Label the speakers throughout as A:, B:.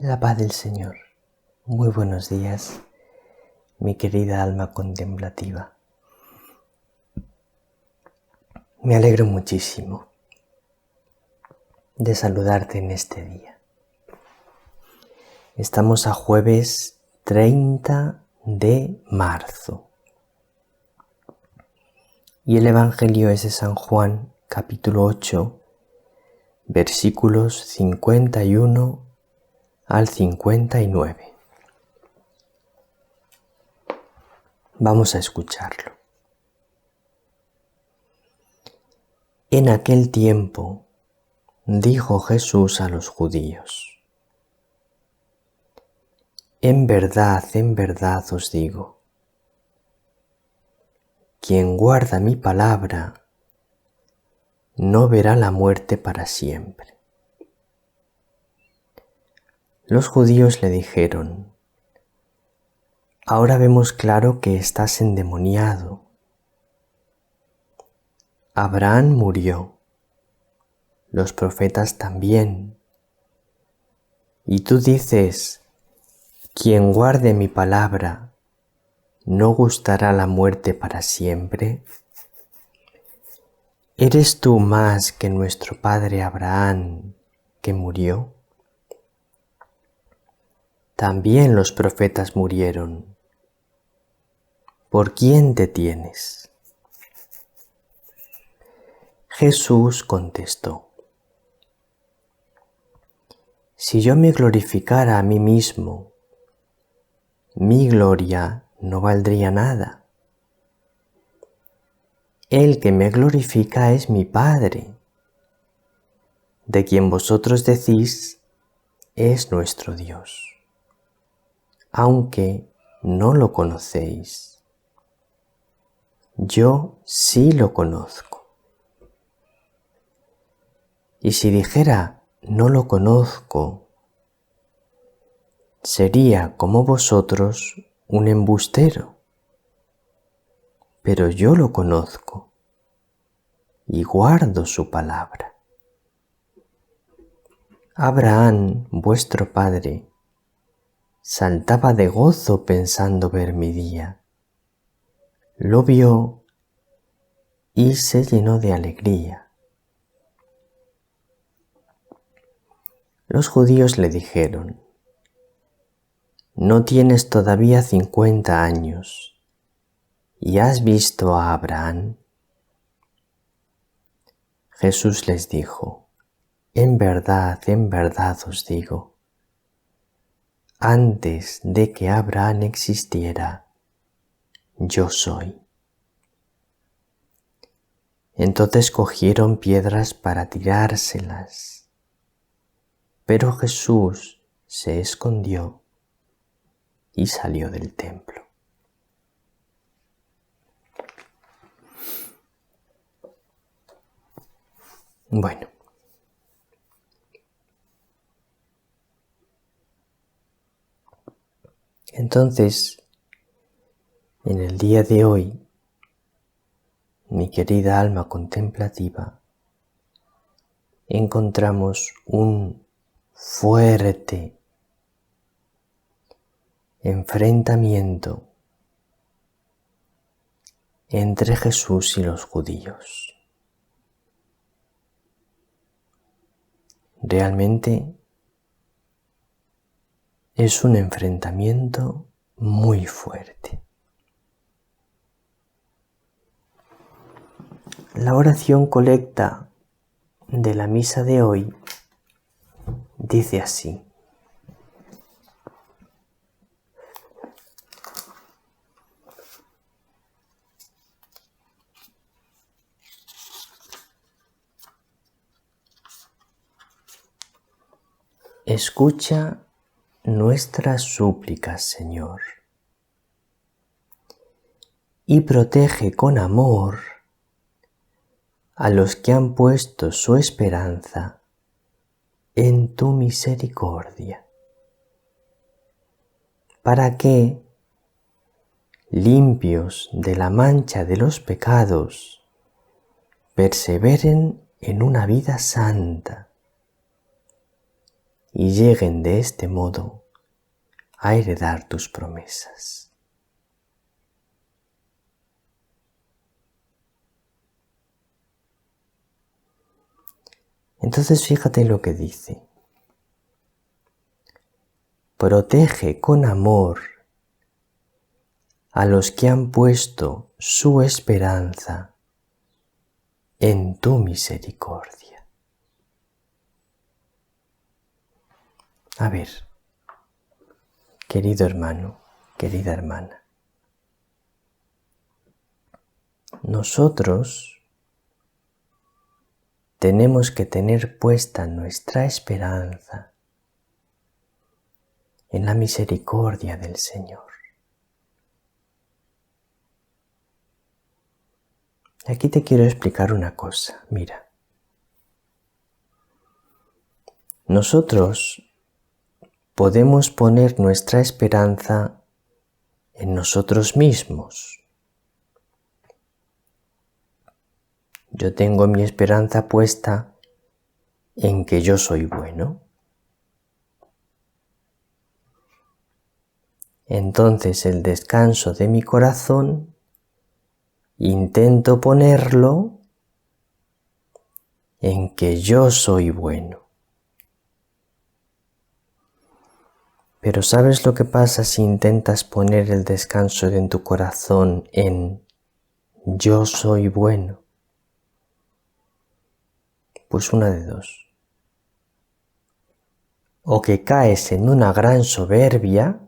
A: La paz del Señor. Muy buenos días, mi querida alma contemplativa. Me alegro muchísimo de saludarte en este día. Estamos a jueves 30 de marzo y el Evangelio es de San Juan, capítulo 8, versículos 51 al 59. Vamos a escucharlo. En aquel tiempo dijo Jesús a los judíos: en verdad os digo, quien guarda mi palabra no verá la muerte para siempre. Los judíos le dijeron: ahora vemos claro que estás endemoniado. Abraham murió, los profetas también, y tú dices: quien guarde mi palabra no gustará la muerte para siempre. ¿Eres tú más que nuestro padre Abraham, que murió? También los profetas murieron. ¿Por quién te tienes? Jesús contestó: si yo me glorificara a mí mismo, mi gloria no valdría nada. El que me glorifica es mi Padre, de quien vosotros decís es nuestro Dios, aunque no lo conocéis. Yo sí lo conozco. Y si dijera no lo conozco, sería como vosotros un embustero. Pero yo lo conozco y guardo su palabra. Abraham, vuestro padre, saltaba de gozo pensando ver mi día. Lo vio y se llenó de alegría. Los judíos le dijeron: no tienes todavía 50 años y has visto a Abraham. Jesús les dijo: en verdad os digo, antes de que Abraham existiera, yo soy. Entonces cogieron piedras para tirárselas, pero Jesús se escondió y salió del templo. Bueno, entonces, en el día de hoy, mi querida alma contemplativa, encontramos un fuerte enfrentamiento entre Jesús y los judíos. Realmente es un enfrentamiento muy fuerte. La oración colecta de la misa de hoy dice así: escucha nuestras súplicas, Señor, y protege con amor a los que han puesto su esperanza en tu misericordia, para que, limpios de la mancha de los pecados, perseveren en una vida santa y lleguen de este modo a heredar tus promesas. Entonces fíjate lo que dice. Protege con amor a los que han puesto su esperanza en tu misericordia. A ver, querido hermano, querida hermana, nosotros tenemos que tener puesta nuestra esperanza en la misericordia del Señor. Aquí te quiero explicar una cosa, mira. Nosotros podemos poner nuestra esperanza en nosotros mismos. Yo tengo mi esperanza puesta en que yo soy bueno. Entonces el descanso de mi corazón intento ponerlo en que yo soy bueno. Pero ¿sabes lo que pasa si intentas poner el descanso de tu corazón en yo soy bueno? Pues una de dos. O que caes en una gran soberbia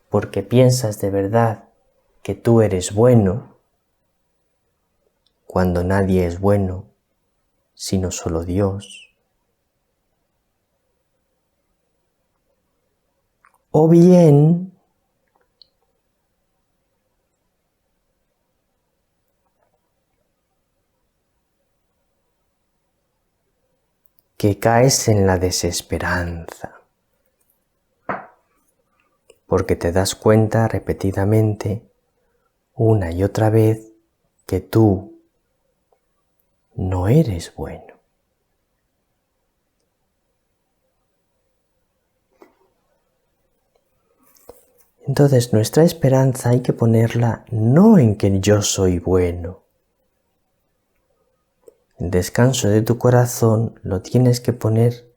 A: porque piensas de verdad que tú eres bueno cuando nadie es bueno sino solo Dios. O bien que caes en la desesperanza, porque te das cuenta repetidamente, una y otra vez, que tú no eres bueno. Entonces nuestra esperanza hay que ponerla no en que yo soy bueno. El descanso de tu corazón lo tienes que poner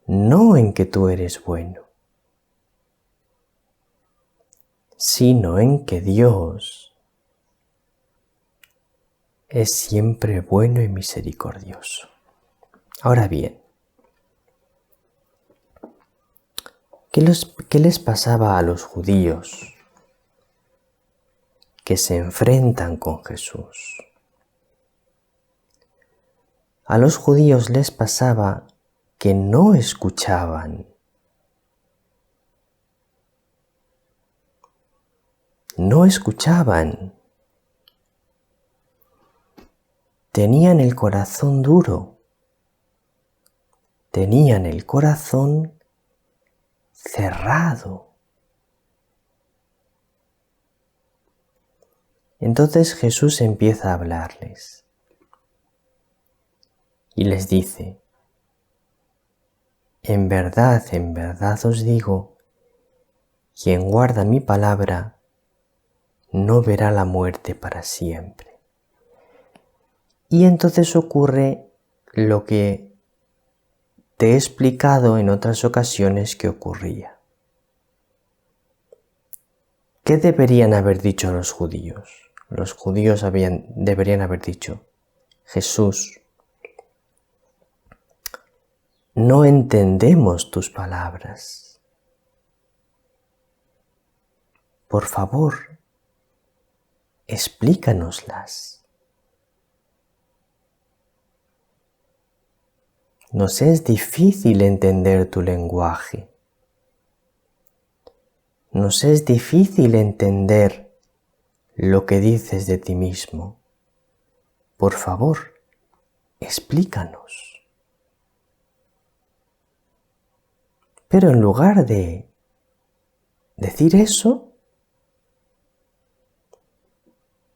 A: no en que tú eres bueno, sino en que Dios es siempre bueno y misericordioso. Ahora bien, ¿qué les pasaba a los judíos que se enfrentan con Jesús? A los judíos les pasaba que no escuchaban. No escuchaban. Tenían el corazón duro. Tenían el corazón cerrado. Entonces Jesús empieza a hablarles y les dice: en verdad os digo, quien guarda mi palabra no verá la muerte para siempre. Y entonces ocurre lo que te he explicado en otras ocasiones que ocurría. ¿Qué deberían haber dicho los judíos? Los judíos deberían haber dicho: Jesús, no entendemos tus palabras. Por favor, explícanoslas. Nos es difícil entender tu lenguaje. Nos es difícil entender lo que dices de ti mismo. Por favor, explícanos. Pero en lugar de decir eso,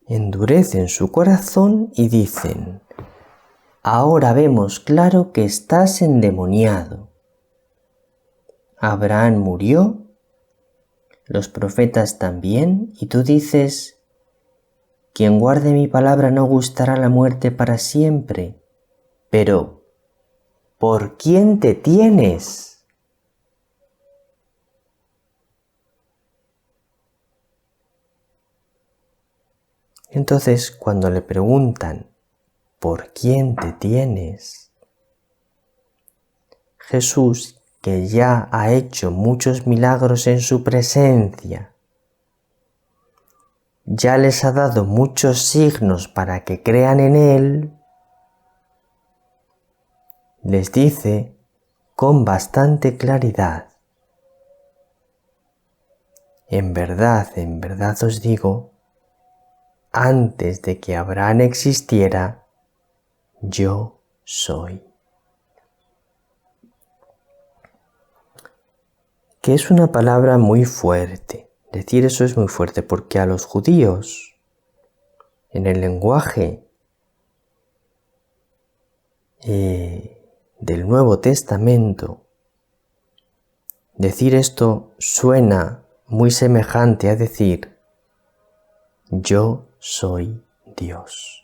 A: endurecen su corazón y dicen: ahora vemos claro que estás endemoniado. Abraham murió, los profetas también, y tú dices, quien guarde mi palabra no gustará la muerte para siempre. Pero, ¿por quién te tienes? Entonces, cuando le preguntan, ¿por quién te tienes? Jesús, que ya ha hecho muchos milagros en su presencia, ya les ha dado muchos signos para que crean en Él, les dice con bastante claridad, en verdad os digo, antes de que Abraham existiera, yo soy. Que es una palabra muy fuerte. Decir eso es muy fuerte porque a los judíos, en el lenguaje del Nuevo Testamento, decir esto suena muy semejante a decir, yo soy Dios.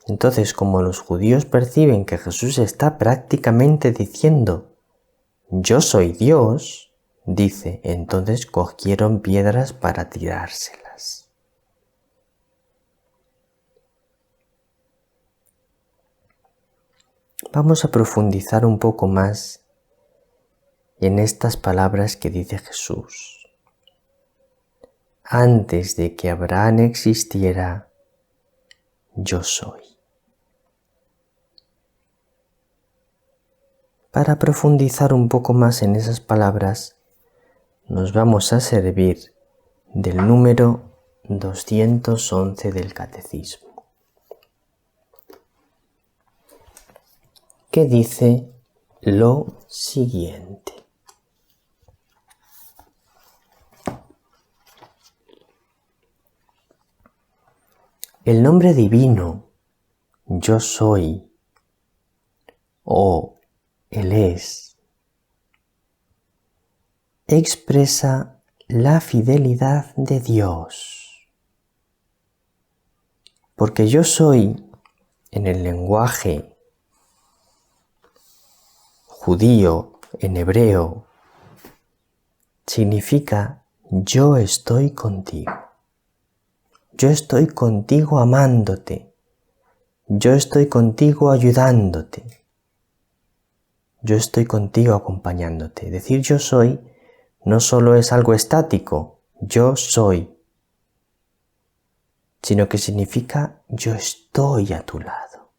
A: Entonces, como los judíos perciben que Jesús está prácticamente diciendo, yo soy Dios, dice, entonces cogieron piedras para tirárselas. Vamos a profundizar un poco más en estas palabras que dice Jesús. Antes de que Abraham existiera, yo soy. Para profundizar un poco más en esas palabras, nos vamos a servir del número 211 del Catecismo, que dice lo siguiente. El nombre divino, yo soy, o Él es, expresa la fidelidad de Dios. Porque yo soy, en el lenguaje judío, en hebreo, significa yo estoy contigo. Yo estoy contigo amándote. Yo estoy contigo ayudándote. Yo estoy contigo acompañándote. Decir yo soy no solo es algo estático, yo soy, sino que significa yo estoy a tu lado.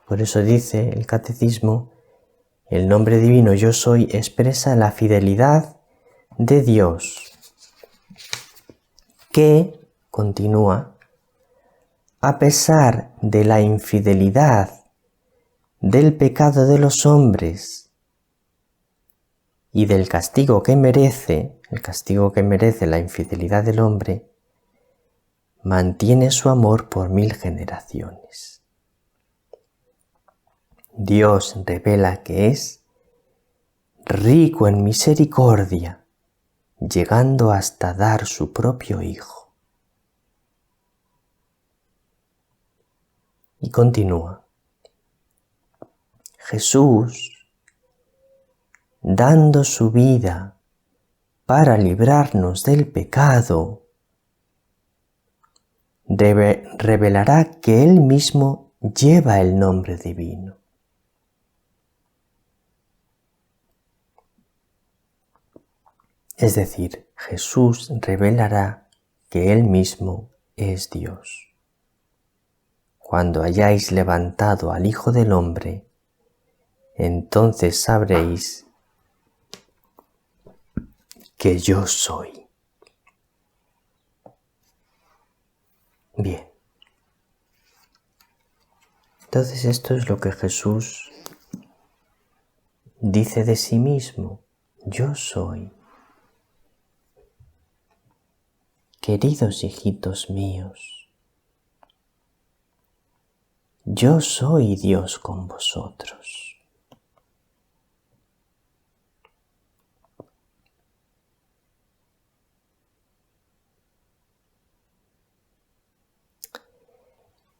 A: Por eso dice el Catecismo, el nombre divino yo soy expresa la fidelidad de Dios, que, continúa, a pesar de la infidelidad del pecado de los hombres y del castigo que merece, el castigo que merece la infidelidad del hombre, mantiene su amor por 1000 generaciones. Dios revela que es rico en misericordia, llegando hasta dar su propio Hijo. Y continúa. Jesús, dando su vida para librarnos del pecado, revelará que Él mismo lleva el nombre divino. Es decir, Jesús revelará que Él mismo es Dios. Cuando hayáis levantado al Hijo del Hombre, entonces sabréis que yo soy. Bien. Entonces esto es lo que Jesús dice de sí mismo. Yo soy. Queridos hijitos míos, yo soy Dios con vosotros.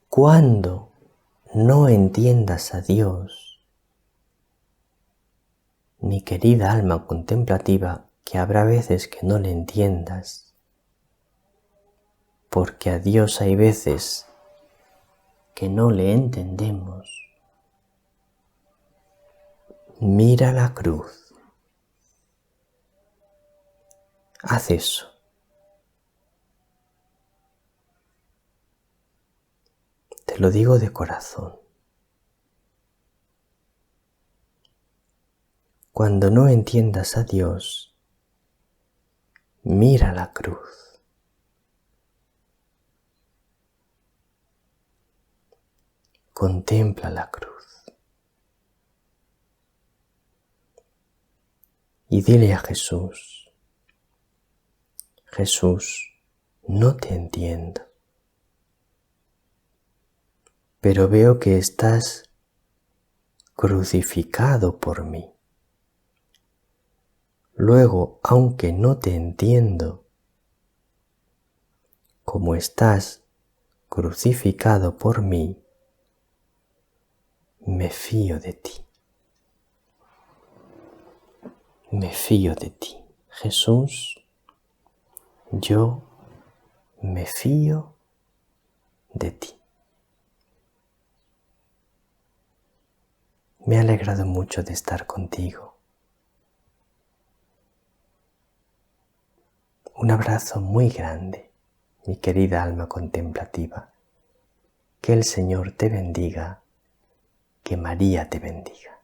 A: Cuando no entiendas a Dios, mi querida alma contemplativa, que habrá veces que no le entiendas, porque a Dios hay veces que no le entendemos, mira la cruz. Haz eso. Te lo digo de corazón. Cuando no entiendas a Dios, mira la cruz. Contempla la cruz. Y dile a Jesús, Jesús, no te entiendo, pero veo que estás crucificado por mí. Luego, aunque no te entiendo, como estás crucificado por mí, me fío de ti. Me fío de ti. Jesús, yo me fío de ti. Me ha alegrado mucho de estar contigo. Un abrazo muy grande, mi querida alma contemplativa. Que el Señor te bendiga, que María te bendiga.